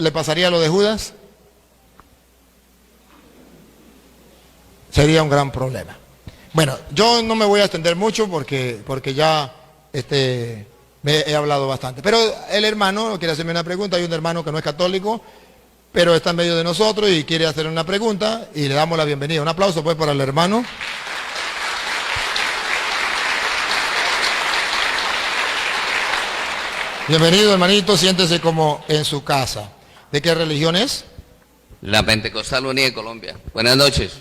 le pasaría lo de Judas? Sería un gran problema. Bueno, yo no me voy a extender mucho porque ya me he hablado bastante. Pero el hermano quiere hacerme una pregunta. Hay un hermano que no es católico, pero está en medio de nosotros y quiere hacer una pregunta y le damos la bienvenida. Un aplauso pues para el hermano. Bienvenido, hermanito, siéntese como en su casa. ¿De qué religión es? La Pentecostal Unida de Colombia. Buenas noches.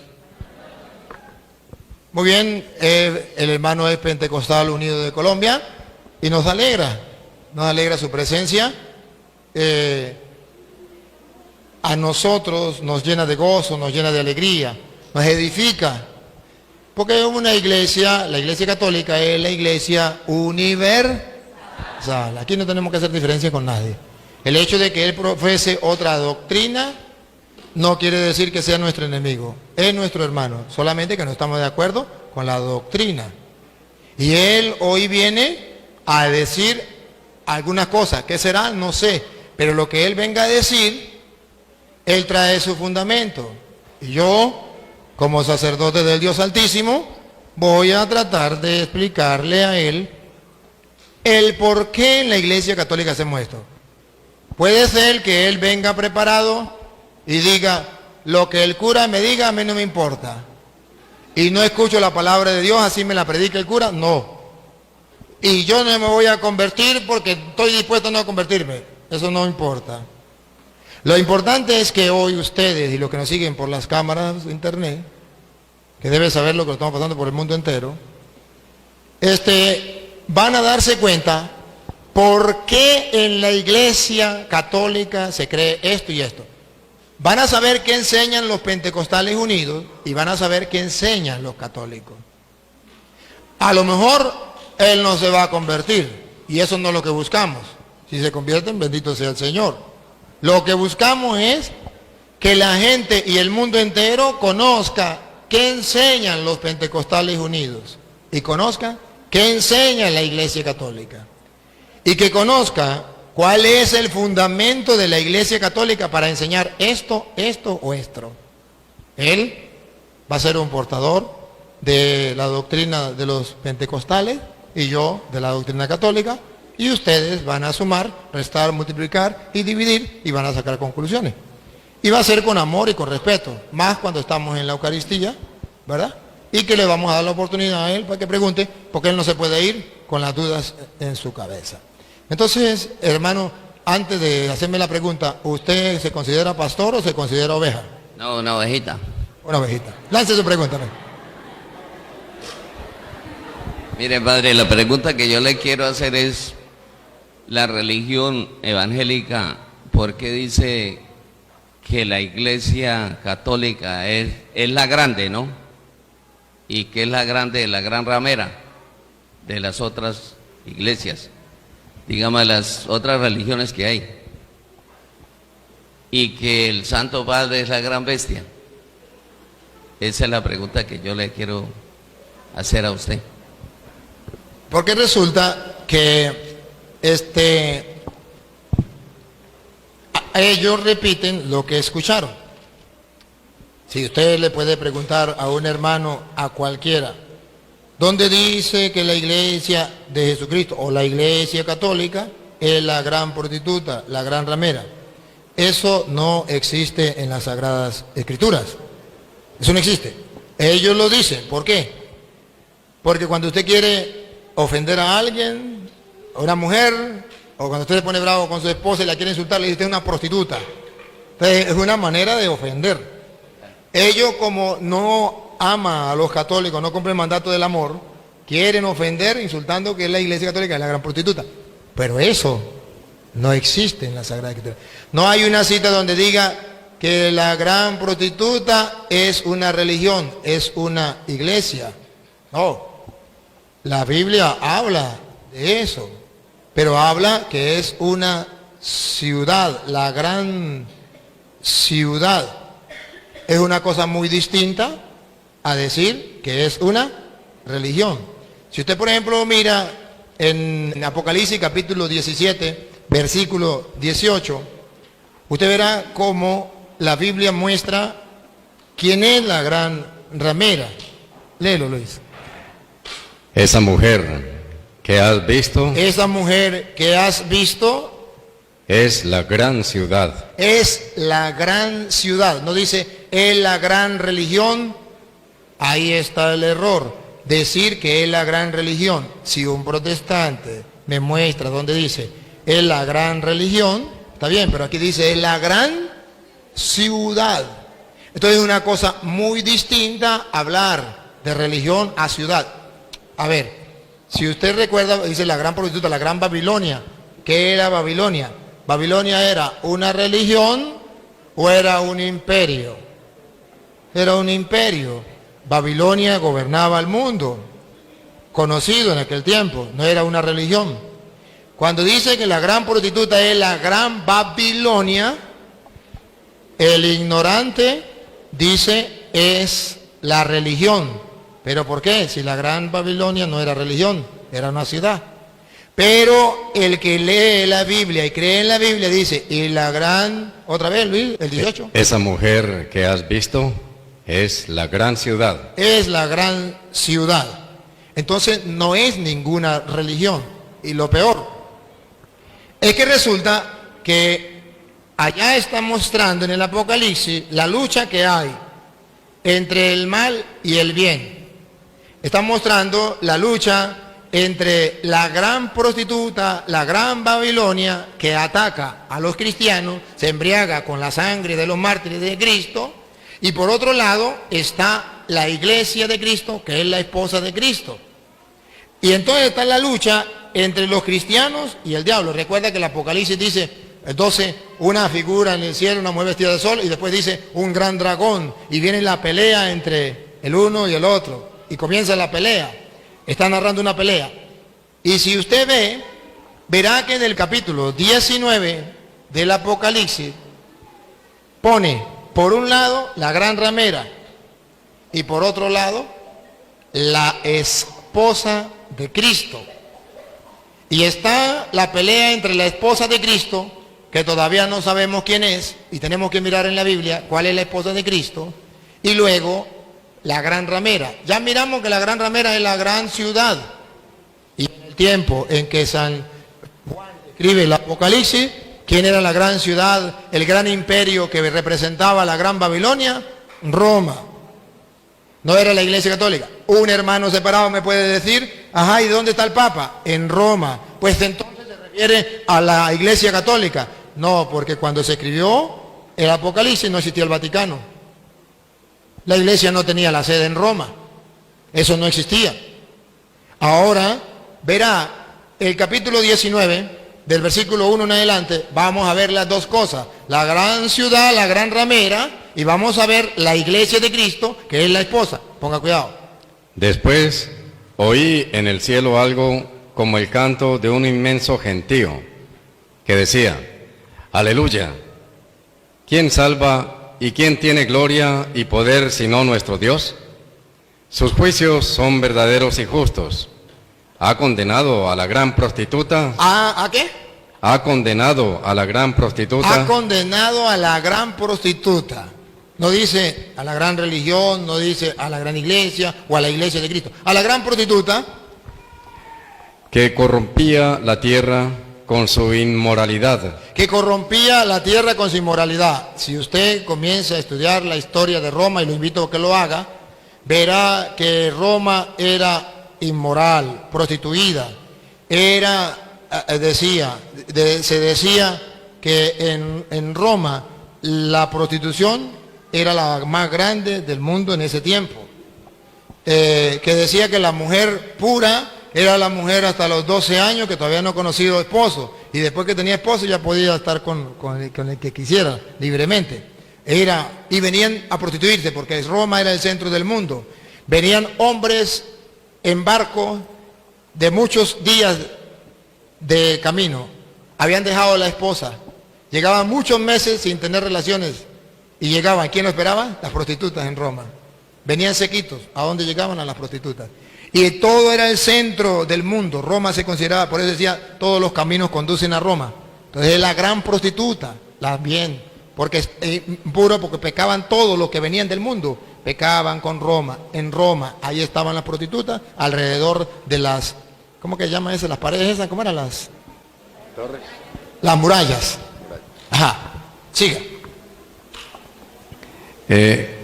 Muy bien, el hermano es Pentecostal Unido de Colombia y nos alegra su presencia. A nosotros nos llena de gozo, nos llena de alegría, nos edifica. Porque es una iglesia, la iglesia católica es la iglesia universal. Aquí no tenemos que hacer diferencia con nadie. El hecho de que él profese otra doctrina no quiere decir que sea nuestro enemigo, es nuestro hermano, solamente que no estamos de acuerdo con la doctrina. Y él hoy viene a decir algunas cosas, ¿qué será? No sé, pero lo que él venga a decir, él trae su fundamento. Y yo, como sacerdote del Dios Altísimo, voy a tratar de explicarle a él el por qué en la Iglesia Católica hacemos esto. Puede ser que él venga preparado y diga, lo que el cura me diga a mí no me importa. Y no escucho la palabra de Dios, así me la predica el cura, no. Y yo no me voy a convertir porque estoy dispuesto a no convertirme. Eso no importa. Lo importante es que hoy ustedes y los que nos siguen por las cámaras de internet, que deben saber lo que estamos pasando por el mundo entero, van a darse cuenta por qué en la Iglesia Católica se cree esto y esto. Van a saber qué enseñan los pentecostales unidos y van a saber qué enseñan los católicos. A lo mejor él no se va a convertir y eso no es lo que buscamos. Si se convierten, bendito sea el Señor. Lo que buscamos es que la gente y el mundo entero conozca qué enseñan los pentecostales unidos y conozca qué enseña la Iglesia Católica y que conozca ¿cuál es el fundamento de la Iglesia Católica para enseñar esto o esto? Él va a ser un portador de la doctrina de los pentecostales y yo de la doctrina católica y ustedes van a sumar, restar, multiplicar y dividir y van a sacar conclusiones. Y va a ser con amor y con respeto, más cuando estamos en la Eucaristía, ¿verdad? Y que le vamos a dar la oportunidad a él para que pregunte, porque él no se puede ir con las dudas en su cabeza. Entonces, hermano, antes de hacerme la pregunta, ¿usted se considera pastor o se considera oveja? No, una ovejita. Una ovejita. Lance su pregunta. Mire, padre, la pregunta que yo le quiero hacer es, la religión evangélica, ¿por qué dice que la Iglesia Católica es la grande, ¿no? Y que es la grande, la gran ramera de las otras iglesias, digamos, las otras religiones que hay, y que el Santo Padre es la gran bestia? Esa es la pregunta que yo le quiero hacer a usted. Porque resulta que ellos repiten lo que escucharon. Si usted le puede preguntar a un hermano, a cualquiera, ¿dónde dice que la iglesia de Jesucristo o la iglesia católica es la gran prostituta, la gran ramera? Eso no existe en las Sagradas Escrituras. Eso no existe. Ellos lo dicen. ¿Por qué? Porque cuando usted quiere ofender a alguien, a una mujer, o cuando usted se pone bravo con su esposa y la quiere insultar, le dice usted es una prostituta. Entonces, es una manera de ofender. Ellos, como no aman a los católicos, no cumplen el mandato del amor, quieren ofender insultando que la iglesia católica es la gran prostituta. Pero eso no existe en la Sagrada Escritura. No hay una cita donde diga que la gran prostituta es una religión, es una iglesia. No. La Biblia habla de eso, pero habla que es una ciudad, la gran ciudad. Es una cosa muy distinta a decir que es una religión. Si usted, por ejemplo, mira en Apocalipsis capítulo 17, versículo 18, usted verá cómo la Biblia muestra quién es la gran ramera. Léelo, Luis. Esa mujer que has visto Esa mujer que has visto es la gran ciudad. es la gran ciudad. No dice, es la gran religión. Ahí está el error. Decir que es la gran religión. Si un protestante me muestra donde dice, es la gran religión, está bien, pero aquí dice, es la gran ciudad. Entonces es una cosa muy distinta hablar de religión a ciudad. A ver, si usted recuerda, dice la gran prostituta, la gran Babilonia. ¿Qué era Babilonia? ¿Babilonia era una religión o era un imperio? Era un imperio. Babilonia gobernaba el mundo, conocido en aquel tiempo, no era una religión. Cuando dice que la gran prostituta es la gran Babilonia, el ignorante dice es la religión. ¿Pero por qué? Si la gran Babilonia no era religión, era una ciudad. Pero el que lee la Biblia y cree en la Biblia dice, y la gran, otra vez Luis, el 18. Esa mujer que has visto es la gran ciudad. Es la gran ciudad. Entonces no es ninguna religión. Y lo peor es que resulta que allá está mostrando en el Apocalipsis la lucha que hay entre el mal y el bien. Está mostrando la lucha entre la gran prostituta, la gran Babilonia, que ataca a los cristianos, se embriaga con la sangre de los mártires de Cristo, y por otro lado está la iglesia de Cristo, que es la esposa de Cristo. Y entonces está la lucha entre los cristianos y el diablo. Recuerda que el Apocalipsis dice, entonces, una figura en el cielo, una mujer vestida de sol, y después dice un gran dragón, y viene la pelea entre el uno y el otro, y comienza la pelea. Está narrando una pelea. Y si usted ve, verá que en el capítulo 19 del Apocalipsis pone por un lado la gran ramera y por otro lado la esposa de Cristo. Y está la pelea entre la esposa de Cristo, que todavía no sabemos quién es, y tenemos que mirar en la Biblia cuál es la esposa de Cristo, y luego la gran ramera. Ya miramos que la gran ramera es la gran ciudad. Y en el tiempo en que San Juan escribe el Apocalipsis, ¿quién era la gran ciudad, el gran imperio que representaba la gran Babilonia? Roma. No era la Iglesia Católica. Un hermano separado me puede decir, ajá, ¿y dónde está el Papa? En Roma. Pues entonces se refiere a la Iglesia Católica. No, porque cuando se escribió el Apocalipsis no existía el Vaticano. La iglesia no tenía la sede en Roma. Eso no existía. Ahora verá el capítulo 19, del versículo 1 en adelante, vamos a ver las dos cosas. La gran ciudad, la gran ramera, y vamos a ver la iglesia de Cristo, que es la esposa. Ponga cuidado. Después oí en el cielo algo como el canto de un inmenso gentío, que decía, aleluya, ¿quién salva y quién tiene gloria y poder sino nuestro Dios? Sus juicios son verdaderos y justos. Ha condenado a la gran prostituta. ¿A qué? Ha condenado a la gran prostituta. Ha condenado a la gran prostituta. No dice a la gran religión, no dice a la gran iglesia o a la iglesia de Cristo. A la gran prostituta. Que corrompía la tierra con su inmoralidad. Que corrompía la tierra con su inmoralidad. Si usted comienza a estudiar la historia de Roma, y lo invito a que lo haga, verá que Roma era inmoral, prostituida. Se decía que en Roma la prostitución era la más grande del mundo en ese tiempo. Que decía que la mujer pura era la mujer hasta los 12 años que todavía no ha conocido esposo, y después que tenía esposo ya podía estar con el que quisiera libremente. Y venían a prostituirse porque Roma era el centro del mundo. Venían hombres en barco de muchos días de camino, habían dejado a la esposa, llegaban muchos meses sin tener relaciones y llegaban. ¿Quién lo esperaba? Las prostitutas en Roma. Venían sequitos. ¿A dónde llegaban? A las prostitutas. Y todo era el centro del mundo. Roma se consideraba, por eso decía, todos los caminos conducen a Roma. Entonces es la gran prostituta, bien, porque es puro, porque pecaban todos los que venían del mundo, pecaban con Roma. En Roma, ahí estaban las prostitutas, alrededor de las, ¿cómo que llaman eso? Las paredes esas, ¿cómo eran las? Torres. Las murallas. Ajá, siga.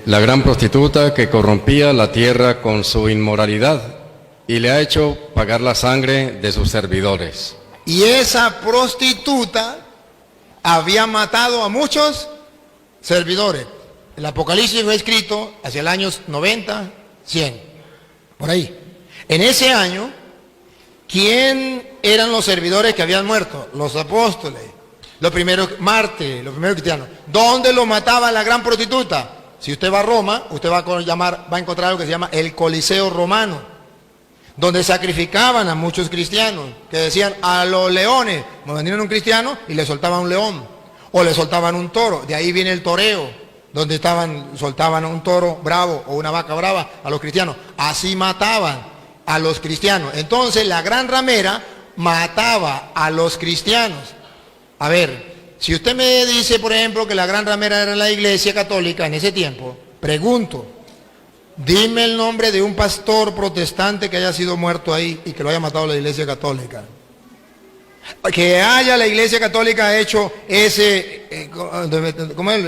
La gran prostituta que corrompía la tierra con su inmoralidad y le ha hecho pagar la sangre de sus servidores. Y esa prostituta había matado a muchos servidores. El Apocalipsis fue escrito hacia el año 90, 100, por ahí. En ese año, ¿quién eran los servidores que habían muerto? Los apóstoles, los primeros mártires, los primeros cristianos. ¿Dónde lo mataba la gran prostituta? Si usted va a Roma, usted va a encontrar algo que se llama el Coliseo Romano, donde sacrificaban a muchos cristianos, que decían a los leones, vendían un cristiano y le soltaban un león, o le soltaban un toro. De ahí viene el toreo, donde soltaban un toro bravo o una vaca brava a los cristianos. Así mataban a los cristianos. Entonces la gran ramera mataba a los cristianos. A ver, si usted me dice, por ejemplo, que la gran ramera era la Iglesia Católica en ese tiempo, pregunto, dime el nombre de un pastor protestante que haya sido muerto ahí y que lo haya matado la Iglesia Católica. Que haya la Iglesia Católica hecho ese, ¿cómo es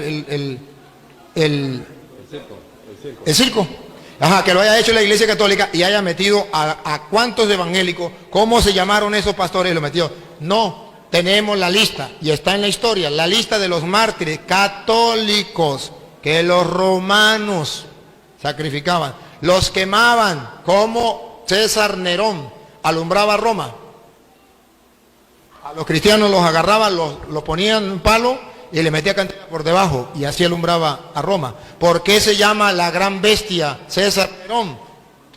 el circo? Ajá, que lo haya hecho la Iglesia Católica y haya metido a cuántos evangélicos, ¿cómo se llamaron esos pastores y lo metió? No, tenemos la lista y está en la historia, la lista de los mártires católicos que los romanos sacrificaban, los quemaban, como César Nerón alumbraba Roma. A los cristianos los agarraban, los ponían en un palo y le metía candela por debajo y así alumbraba a Roma. ¿Por qué se llama la gran bestia César Nerón?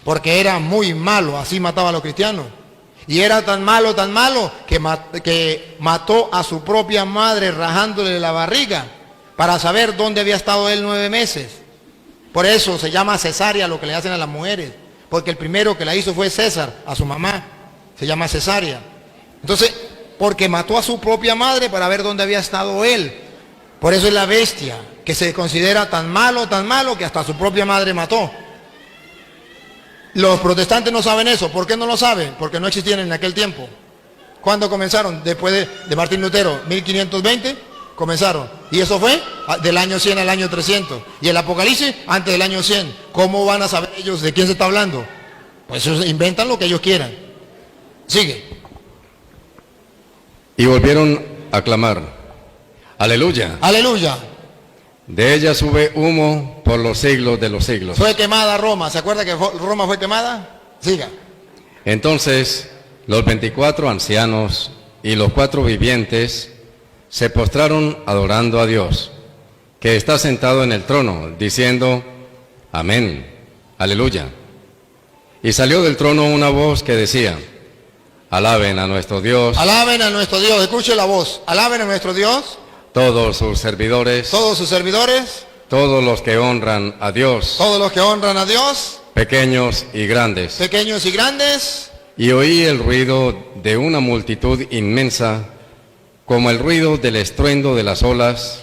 Porque era muy malo, así mataba a los cristianos. Y era tan malo que mató a su propia madre rajándole la barriga para saber dónde había estado él 9 meses. Por eso se llama cesárea lo que le hacen a las mujeres, porque el primero que la hizo fue César, a su mamá, se llama cesárea. Entonces, porque mató a su propia madre para ver dónde había estado él. Por eso es la bestia, que se considera tan malo, que hasta su propia madre mató. Los protestantes no saben eso. ¿Por qué no lo saben? Porque no existían en aquel tiempo. ¿Cuándo comenzaron? Después de Martín Lutero, 1520, comenzaron. Y eso fue del año 100 al año 300. Y el Apocalipsis antes del año 100. ¿Cómo van a saber ellos de quién se está hablando? Pues ellos inventan lo que ellos quieran. Sigue. Y volvieron a clamar, aleluya. Aleluya. De ella sube humo por los siglos de los siglos. Fue quemada Roma. ¿Se acuerda que Roma fue quemada? Siga. Entonces los 24 ancianos y los 4 vivientes se postraron adorando a Dios, que está sentado en el trono, diciendo, amén, aleluya. Y salió del trono una voz que decía, alaben a nuestro Dios. Alaben a nuestro Dios. Escuche la voz. Alaben a nuestro Dios. Todos sus servidores. Todos sus servidores. Todos los que honran a Dios. Todos los que honran a Dios. Pequeños y grandes. Pequeños y grandes. Y oí el ruido de una multitud inmensa, como el ruido del estruendo de las olas,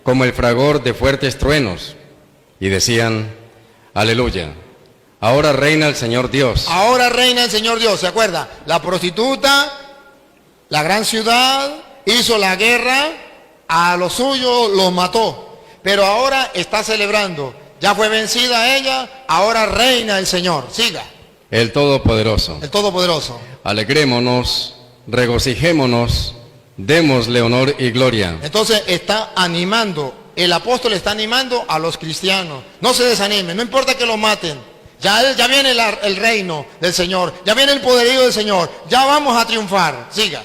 como el fragor de fuertes truenos. Y decían, aleluya. Ahora reina el Señor Dios. Ahora reina el Señor Dios. ¿Se acuerda? La prostituta, la gran ciudad, hizo la guerra, a los suyos los mató. Pero ahora está celebrando. Ya fue vencida ella, ahora reina el Señor. Siga. El Todopoderoso. El Todopoderoso. Alegrémonos, regocijémonos, démosle honor y gloria. Entonces está animando, el apóstol está animando a los cristianos. No se desanimen, no importa que lo maten. Ya viene el reino del Señor, ya viene el poderío del Señor, ya vamos a triunfar. Siga.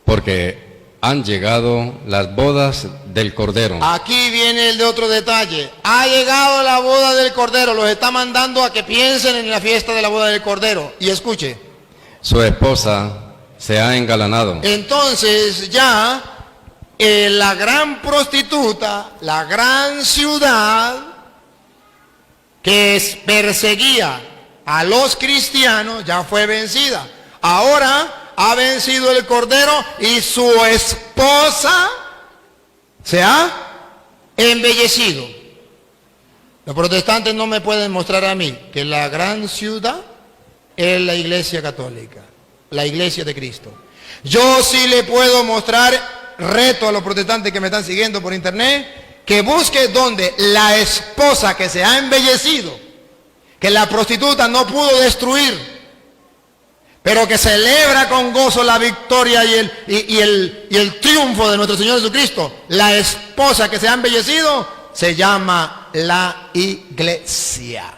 Porque han llegado las bodas del Cordero. Aquí viene el de otro detalle. Ha llegado la boda del Cordero, los está mandando a que piensen en la fiesta de la boda del Cordero. Y escuche. Su esposa se ha engalanado. Entonces ya la gran prostituta, la gran ciudad que perseguía a los cristianos ya fue vencida. Ahora ha vencido el Cordero y su esposa se ha embellecido. Los protestantes no me pueden mostrar a mí que la gran ciudad es la Iglesia Católica, la Iglesia de Cristo. Yo sí le puedo mostrar, reto a los protestantes que me están siguiendo por internet, que busque donde la esposa que se ha embellecido, que la prostituta no pudo destruir, pero que celebra con gozo la victoria y el triunfo de nuestro Señor Jesucristo. La esposa que se ha embellecido se llama la Iglesia.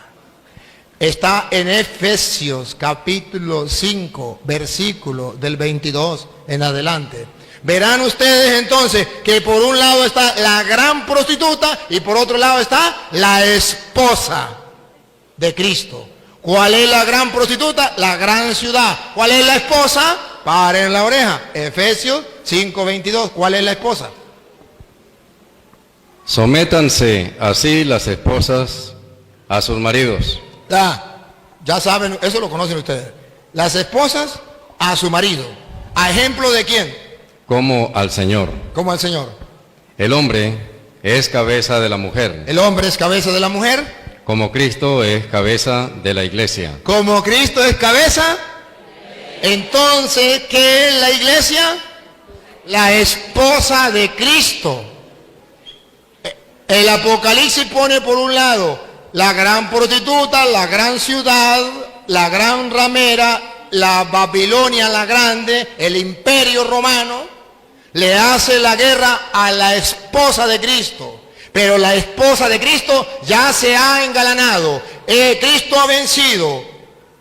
Está en Efesios capítulo 5, versículo del 22 en adelante. Verán ustedes entonces que por un lado está la gran prostituta y por otro lado está la esposa de Cristo. ¿Cuál es la gran prostituta? La gran ciudad. ¿Cuál es la esposa? Paren la oreja. Efesios 5:22. ¿Cuál es la esposa? Sométanse así las esposas a sus maridos. Ya saben, eso lo conocen ustedes. Las esposas a su marido. ¿A ejemplo de quién? Como al Señor. Como al Señor. El hombre es cabeza de la mujer, El hombre es cabeza de la mujer. como Cristo es cabeza de la iglesia. Como Cristo es cabeza, entonces, ¿qué es la iglesia? La esposa de Cristo. El Apocalipsis pone por un lado la gran prostituta, la gran ciudad, la gran ramera, la Babilonia la grande, el imperio romano, le hace la guerra a la esposa de Cristo. Pero la esposa de Cristo ya se ha engalanado. Cristo ha vencido.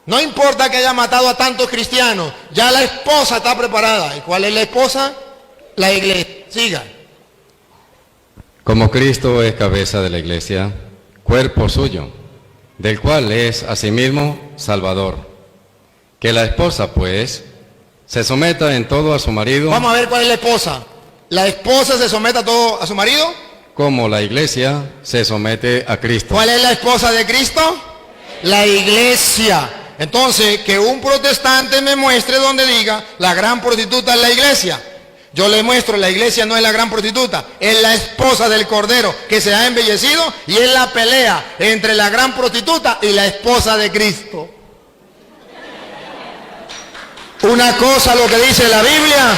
No importa que haya matado a tantos cristianos, ya la esposa está preparada. ¿Y cuál es la esposa? La iglesia. Siga. Como Cristo es cabeza de la iglesia, cuerpo suyo, del cual es asimismo Salvador. Que la esposa, pues, se someta en todo a su marido. Vamos a ver cuál es la esposa. ¿La esposa se somete a todo a su marido? Como la iglesia se somete a Cristo. ¿Cuál es la esposa de Cristo? La iglesia. Entonces, que un protestante me muestre donde diga la gran prostituta es la iglesia. Yo le muestro, la iglesia no es la gran prostituta, es la esposa del Cordero que se ha embellecido y es la pelea entre la gran prostituta y la esposa de Cristo. Una cosa lo que dice la Biblia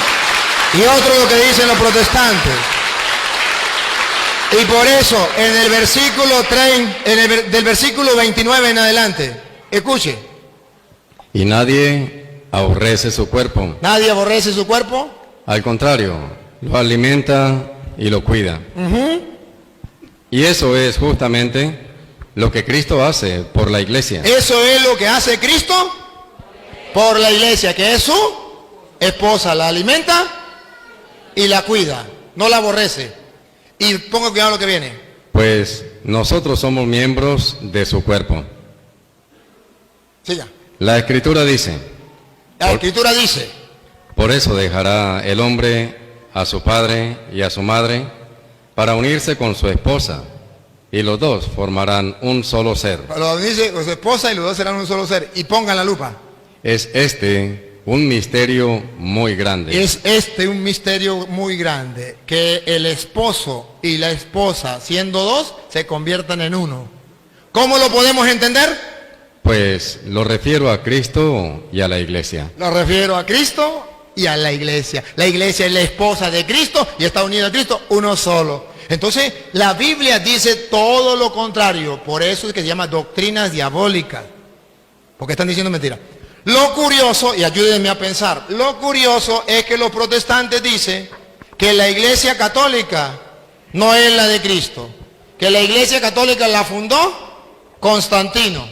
y otro lo que dicen los protestantes. Y por eso, en el versículo 30, del versículo 29 en adelante, escuche. Y nadie aborrece su cuerpo. Nadie aborrece su cuerpo. Al contrario, lo alimenta y lo cuida. Y eso es justamente lo que Cristo hace por la iglesia. Eso es lo que hace Cristo por la iglesia, que es su esposa. La alimenta y la cuida, no la aborrece. Y ponga cuidado lo que viene. Pues nosotros somos miembros de su cuerpo. Siga. La Escritura dice, La Escritura dice, por eso dejará el hombre a su padre y a su madre para unirse con su esposa, y los dos formarán un solo ser. lo dice con su esposa y los dos serán un solo ser. Y pongan la lupa. Es este un misterio muy grande. Es un misterio muy grande, que el esposo y la esposa, siendo dos, se conviertan en uno. ¿Cómo lo podemos entender? Pues lo refiero a Cristo y a la iglesia. Lo refiero a Cristo y a la iglesia. La iglesia es la esposa de Cristo y está unida a Cristo, uno solo. Entonces, la Biblia dice todo lo contrario. Por eso es que se llama doctrinas diabólicas. Porque están diciendo mentiras. Lo curioso, y ayúdenme a pensar, lo curioso es que los protestantes dicen que la iglesia católica no es la de Cristo. Que la iglesia católica la fundó Constantino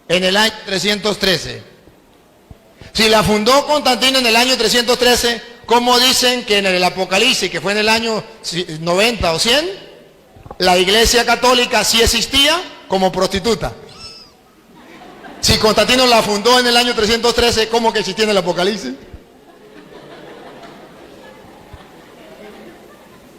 en el año 313. Si la fundó Constantino en el año 313, ¿cómo dicen que en el Apocalipsis, que fue en el año 90 o 100, la iglesia católica sí existía como prostituta? Si Constantino la fundó en el año 313, ¿cómo que existía en el Apocalipsis?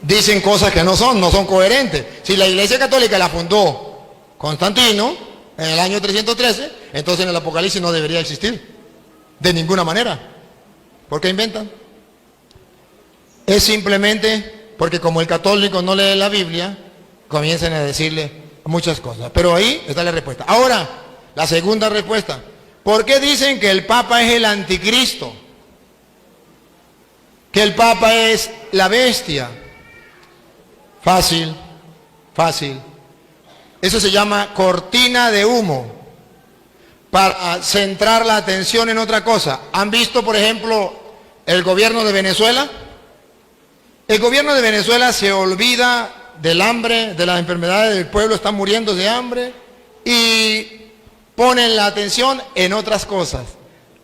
Dicen cosas que no son coherentes. Si la iglesia católica la fundó Constantino en el año 313, entonces en el Apocalipsis no debería existir. De ninguna manera. ¿Por qué inventan? Es simplemente Porque como el católico no lee la Biblia, comiencen a decirle muchas cosas. Pero ahí está la respuesta. Ahora, la segunda respuesta. ¿Por qué dicen que el Papa es el anticristo? Que el Papa es la bestia. Fácil, fácil. Eso se llama cortina de humo, para centrar la atención en otra cosa. ¿Han visto, por ejemplo, el gobierno de Venezuela? El gobierno de Venezuela se olvida del hambre, de las enfermedades del pueblo, están muriendo de hambre, y ponen la atención en otras cosas.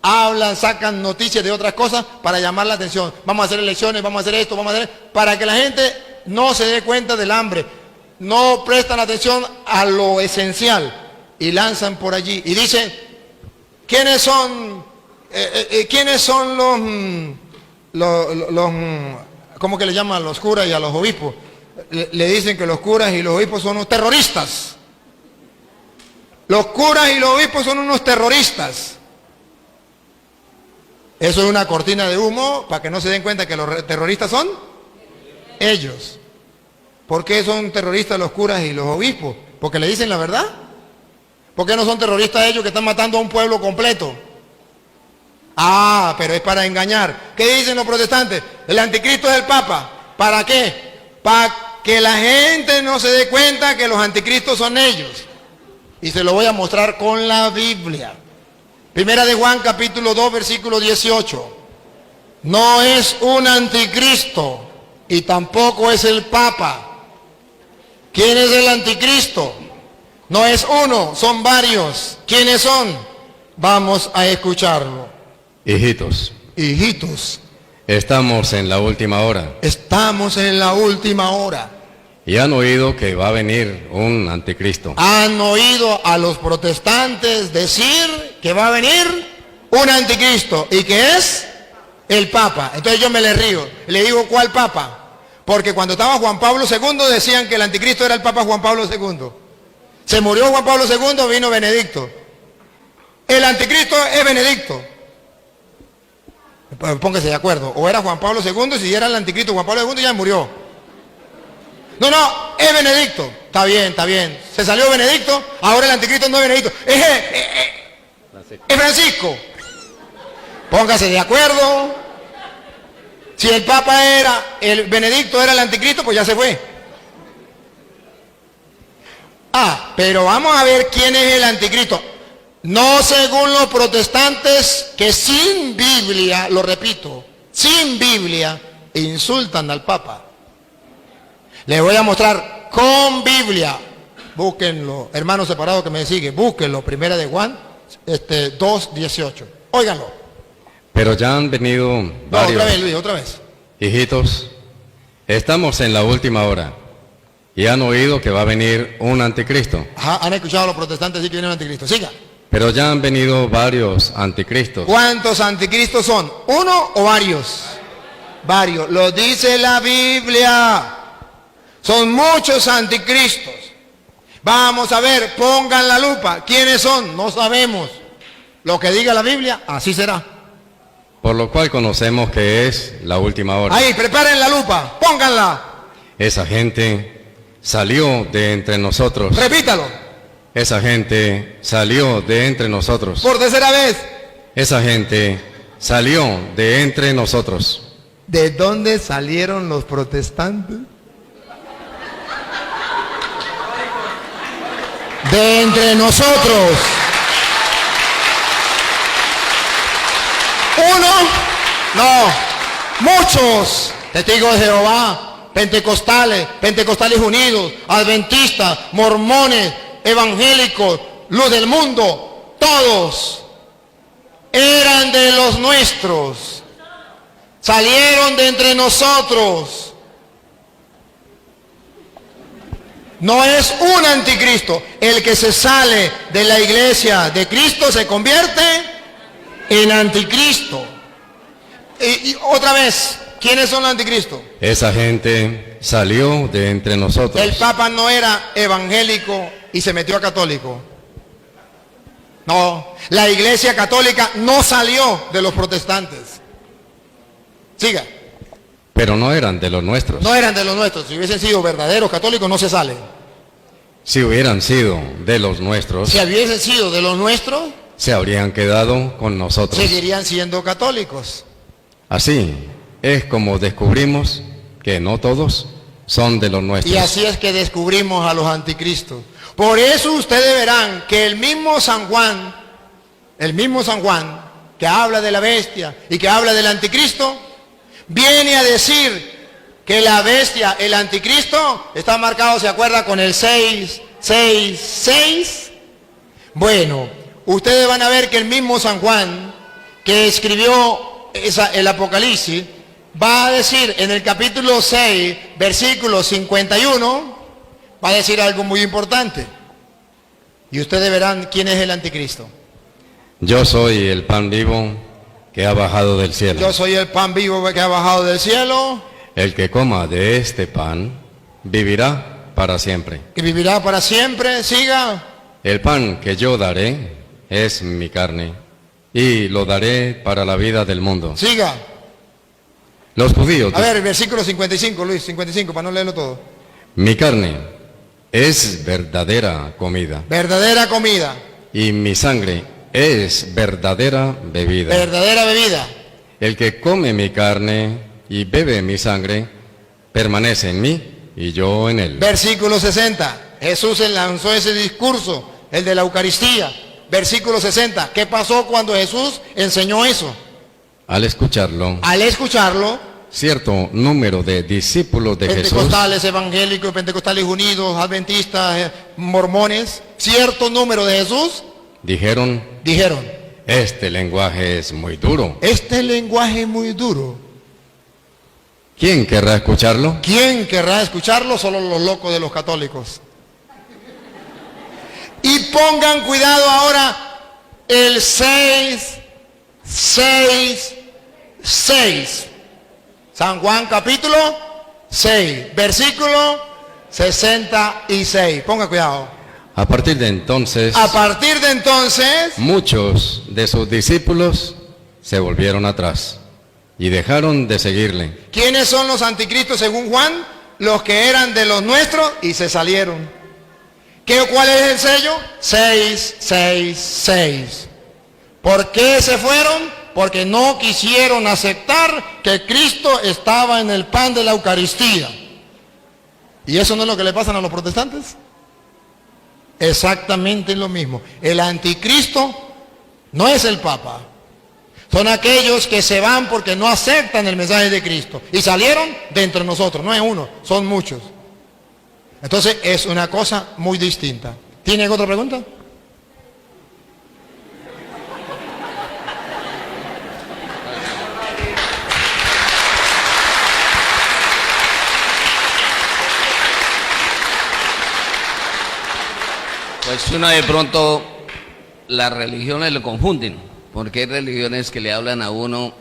Hablan, sacan noticias de otras cosas para llamar la atención. Vamos a hacer elecciones, vamos a hacer esto, vamos a hacer... Para que la gente no se dé cuenta del hambre. No prestan atención a lo esencial y lanzan por allí. Y dicen, ¿quiénes son los ¿cómo que le llaman a los curas y a los obispos? Le dicen que los curas y los obispos son unos terroristas. Los curas y los obispos son unos terroristas. Eso es una cortina de humo para que no se den cuenta que los terroristas son ellos. ¿Por qué son terroristas los curas y los obispos? ¿Porque le dicen la verdad? ¿Por qué no son terroristas ellos que están matando a un pueblo completo? Ah, pero es para engañar. ¿Qué dicen los protestantes? El anticristo es el Papa. ¿Para qué? Para que la gente no se dé cuenta que los anticristos son ellos. Y se lo voy a mostrar con la Biblia. Primera de Juan, capítulo 2, versículo 18. No es un anticristo y tampoco es el Papa. ¿Quién es el anticristo? No es uno, son varios. ¿Quiénes son? Vamos a escucharlo. Hijitos, Hijitos, estamos en la última hora. estamos en la última hora. Y han oído que va a venir un anticristo. Han oído a los protestantes decir que va a venir un anticristo y que es el Papa. Entonces yo me le río, le digo, ¿cuál Papa? Porque cuando estaba Juan Pablo II decían que el anticristo era el Papa Juan Pablo II. Se murió Juan Pablo II, vino Benedicto. El anticristo es Benedicto. Póngase de acuerdo. O era Juan Pablo II, si era el anticristo Juan Pablo II ya murió. No, es Benedicto. Está bien, está bien. Se salió Benedicto, ahora el anticristo no es Benedicto. Es Francisco. Póngase de acuerdo. Si el Papa era, el Benedicto era el anticristo, pues ya se fue. Ah, pero vamos a ver quién es el anticristo. No según los protestantes que sin Biblia, lo repito, sin Biblia, insultan al Papa. Les voy a mostrar con Biblia. Búsquenlo, hermanos separados que me siguen, búsquenlo, primera de Juan 2:18. Óiganlo. Pero ya han venido varios. No, otra vez, Luis, otra vez. Hijitos, estamos en la última hora. Y han oído que va a venir un anticristo. Ajá, han escuchado a los protestantes decir que viene un anticristo. Siga. Pero ya han venido varios anticristos. ¿Cuántos anticristos son? ¿Uno o varios? Varios. Lo dice la Biblia. Son muchos anticristos. Vamos a ver, pongan la lupa. ¿Quiénes son? No sabemos. Lo que diga la Biblia, así será. Por lo cual conocemos que es la última hora. Ahí, preparen la lupa, pónganla. Esa gente salió de entre nosotros. Repítalo. Esa gente salió de entre nosotros. Por tercera vez. Esa gente salió de entre nosotros. ¿De dónde salieron los protestantes? De entre nosotros. Uno, no, muchos testigos de Jehová, pentecostales unidos, adventistas, mormones, evangélicos, luz del mundo, todos eran de los nuestros, salieron de entre nosotros. No es un anticristo. El que se sale de la iglesia de Cristo se convierte en anticristo. Y otra vez, ¿quiénes son los anticristos? Esa gente salió de entre nosotros. El Papa no era evangélico y se metió a católico. No, la iglesia católica no salió de los protestantes. Siga. pero no eran de los nuestros. No eran de los nuestros. Si hubiesen sido verdaderos católicos, no se salen. Si hubieran sido de los nuestros, Si hubiesen sido de los nuestros, se habrían quedado con nosotros. seguirían siendo católicos. Así es como descubrimos que no todos son de los nuestros. Y así es que descubrimos a los anticristos. Por eso ustedes verán que el mismo San Juan, que habla de la bestia y que habla del anticristo, viene a decir que la bestia, el anticristo, está marcado, ¿se acuerda? Con el 666. Bueno, ustedes van a ver que el mismo San Juan, que escribió el Apocalipsis, va a decir en el capítulo 6, versículo 51, va a decir algo muy importante. Y ustedes verán quién es el anticristo. Yo soy el pan vivo que ha bajado del cielo. Yo soy el pan vivo que ha bajado del cielo, El que coma de este pan vivirá para siempre. que vivirá para siempre. Siga. El pan que yo daré es mi carne y lo daré para la vida del mundo. Siga. Los judíos, A ver, el versículo 55, Luis, 55, para no leerlo todo. mi carne es verdadera comida Verdadera comida, y mi sangre es verdadera bebida. verdadera bebida. El que come mi carne y bebe mi sangre permanece en mí y yo en él. Versículo 60. Jesús lanzó ese discurso, el de la Eucaristía. Versículo 60. ¿Qué pasó cuando Jesús enseñó eso? Al escucharlo, Al escucharlo, cierto número de discípulos de Jesús pentecostales, evangélicos, pentecostales unidos, adventistas, mormones, cierto número de Jesús, dijeron, este lenguaje es muy duro. este lenguaje es muy duro. ¿Quién querrá escucharlo? ¿Quién querrá escucharlo? Solo los locos de los católicos. Y pongan cuidado ahora, el 666. San Juan capítulo 6, versículo 66. Ponga cuidado. A partir de entonces, A partir de entonces, muchos de sus discípulos se volvieron atrás y dejaron de seguirle. ¿quiénes son los anticristos según Juan? Los que eran de los nuestros y se salieron. ¿Cuál es el sello? 666. ¿Por qué se fueron? Porque no quisieron aceptar que Cristo estaba en el pan de la Eucaristía. ¿Y eso no es lo que le pasan a los protestantes? Exactamente lo mismo. El anticristo no es el Papa. Son aquellos que se van porque no aceptan el mensaje de Cristo. Y salieron de entre nosotros. No es uno, son muchos. Entonces es una cosa muy distinta. ¿Tienen otra pregunta? Pues uno de pronto las religiones lo confunden, porque hay religiones que le hablan a uno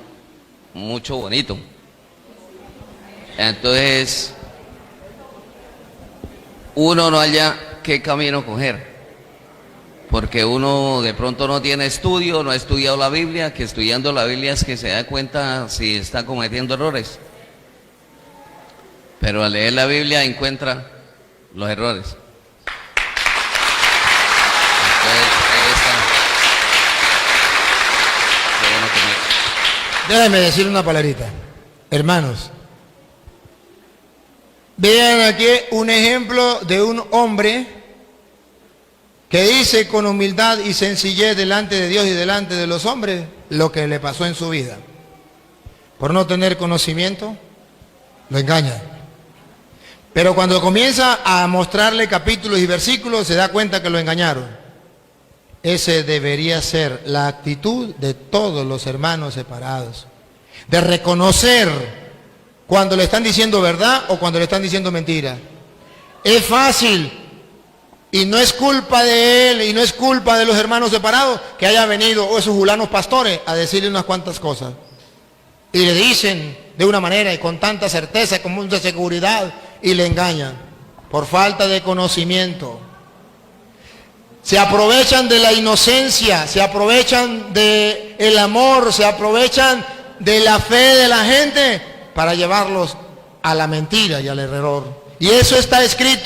mucho bonito. Entonces, uno no halla qué camino coger, porque uno de pronto no tiene estudio, no ha estudiado la Biblia, que estudiando la Biblia es que se da cuenta si está cometiendo errores. Pero al leer la Biblia encuentra los errores. Déjenme decir una palabrita. Hermanos, vean aquí un ejemplo de un hombre que dice con humildad y sencillez delante de Dios y delante de los hombres lo que le pasó en su vida. Por no tener conocimiento, lo engaña. Pero cuando comienza a mostrarle capítulos y versículos, se da cuenta que lo engañaron. Ese debería ser la actitud de todos los hermanos separados. De reconocer cuando le están diciendo verdad o cuando le están diciendo mentira. Es fácil y no es culpa de él y no es culpa de los hermanos separados que hayan venido esos julanos pastores a decirle unas cuantas cosas. Y le dicen de una manera y con tanta certeza, con mucha seguridad y le engañan por falta de conocimiento. Se aprovechan de la inocencia, se aprovechan del amor, se aprovechan de la fe de la gente para llevarlos a la mentira y al error. Y eso está escrito